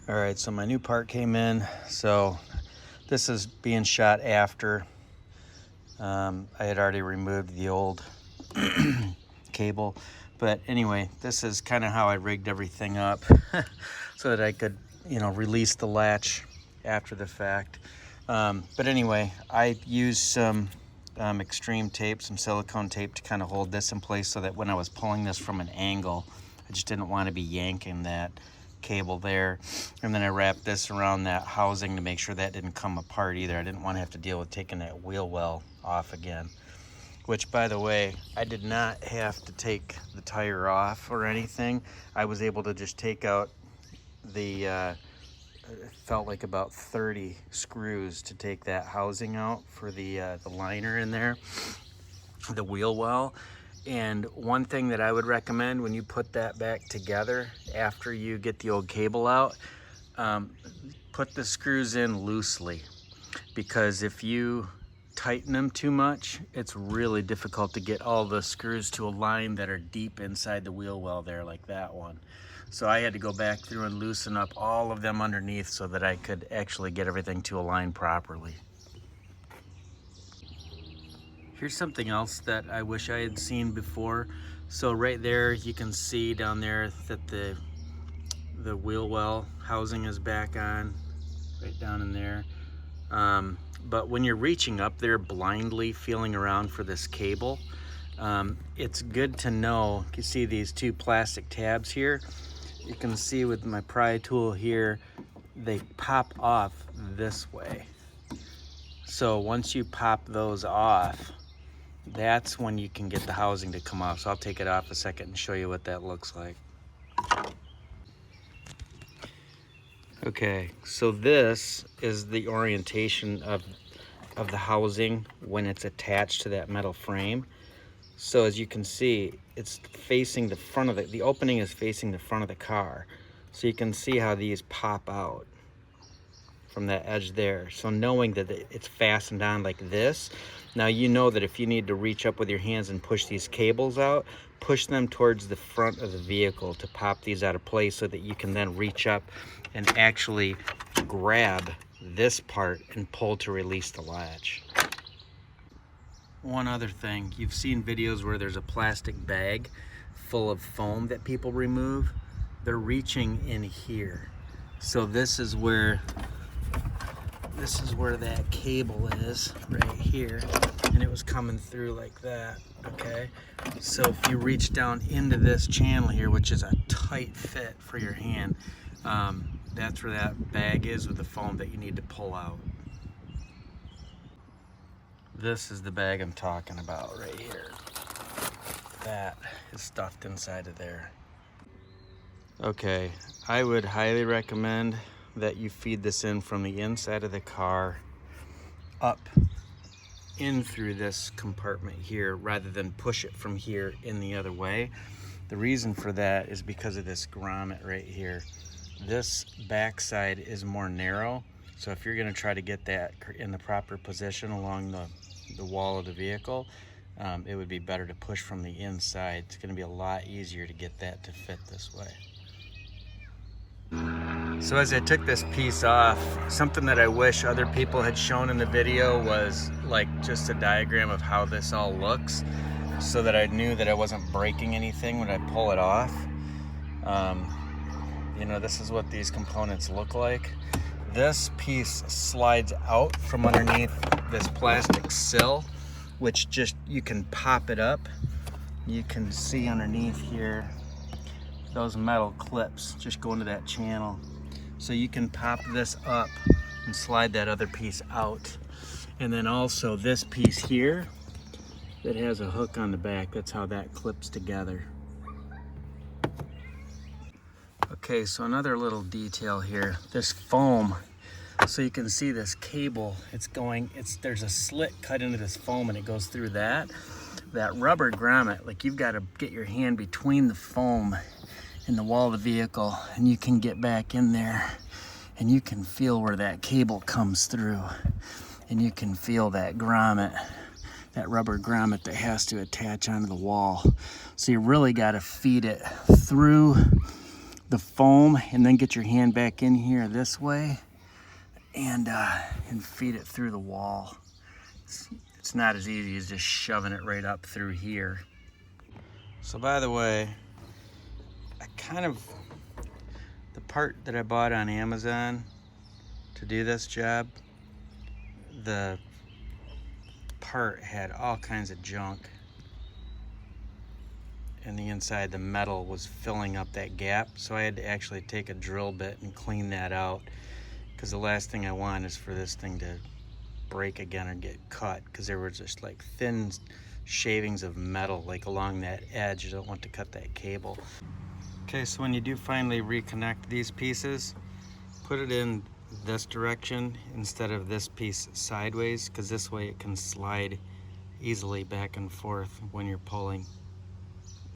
All right, so my new part came in. So this is being shot after I had already removed the old cable. But anyway, this is kind of how I rigged everything up so that I could, release the latch after the fact. But anyway, I used some extreme tape, some silicone tape to kind of hold this in place so that when I was pulling this from an angle, I just didn't want to be yanking that cable there. And then I wrapped this around that housing to make sure that didn't come apart either. I didn't want to have to deal with taking that wheel well off again. Which, by the way, I did not have to take the tire off or anything. I was able to just take out the, it felt like about 30 screws to take that housing out for the liner in there, the wheel well. And one thing that I would recommend when you put that back together after you get the old cable out, put the screws in loosely, because if you tighten them too much, it's really difficult to get all the screws to align that are deep inside the wheel well there, like that one. So I had to go back through and loosen up all of them underneath so that I could actually get everything to align properly. Here's something else that I wish I had seen before. So right there, you can see down there that the wheel well housing is back on, right down in there. But when you're reaching up there blindly feeling around for this cable, it's good to know, you see these two plastic tabs here? You can see with my pry tool here, they pop off this way. So once you pop those off, that's when you can get the housing to come off. So I'll take it off a second and show you what that looks like. Okay, so this is the orientation of the housing when it's attached to that metal frame. So as you can see, it's facing the front of the opening is facing the front of the car. So you can see how these pop out from that edge there. So knowing that it's fastened on like this, now you know that if you need to reach up with your hands and push these cables out, push them towards the front of the vehicle to pop these out of place so that you can then reach up and actually grab this part and pull to release the latch. One other thing, you've seen videos where there's a plastic bag full of foam that people remove. They're reaching in here. So this is where that cable is, right here, and it was coming through like that, okay? So if you reach down into this channel here, which is a tight fit for your hand, that's where that bag is with the foam that you need to pull out. This is the bag I'm talking about right here. That is stuffed inside of there. Okay, I would highly recommend that you feed this in from the inside of the car up in through this compartment here rather than push it from here in the other way. The reason for that is because of this grommet right here. This backside is more narrow, so if you're going to try to get that in the proper position along the wall of the vehicle, it would be better to push from the inside. It's going to be a lot easier to get that to fit this way. So as I took this piece off, something that I wish other people had shown in the video was like just a diagram of how this all looks so that I knew that I wasn't breaking anything when I pull it off. This is what these components look like. This piece slides out from underneath this plastic sill, which just, you can pop it up. You can see underneath here, those metal clips just go into that channel. So you can pop this up and slide that other piece out. And then also this piece here that has a hook on the back, that's how that clips together. Okay, so another little detail here, this foam. So you can see this cable, there's a slit cut into this foam and it goes through that rubber grommet. Like, you've got to get your hand between the foam and the wall of the vehicle, and you can get back in there and you can feel where that cable comes through, and you can feel that grommet, that rubber grommet that has to attach onto the wall. So you really got to feed it through the foam, and then get your hand back in here this way and feed it through the wall. It's not as easy as just shoving it right up through here. So by the way, the part that I bought on Amazon to do this job, the part had all kinds of junk in the inside. The metal was filling up that gap, so I had to actually take a drill bit and clean that out, because the last thing I want is for this thing to break again or get cut, because there were just like thin shavings of metal like along that edge. You don't want to cut that cable. Okay, so when you do finally reconnect these pieces, put it in this direction instead of this piece sideways, because this way it can slide easily back and forth when you're pulling.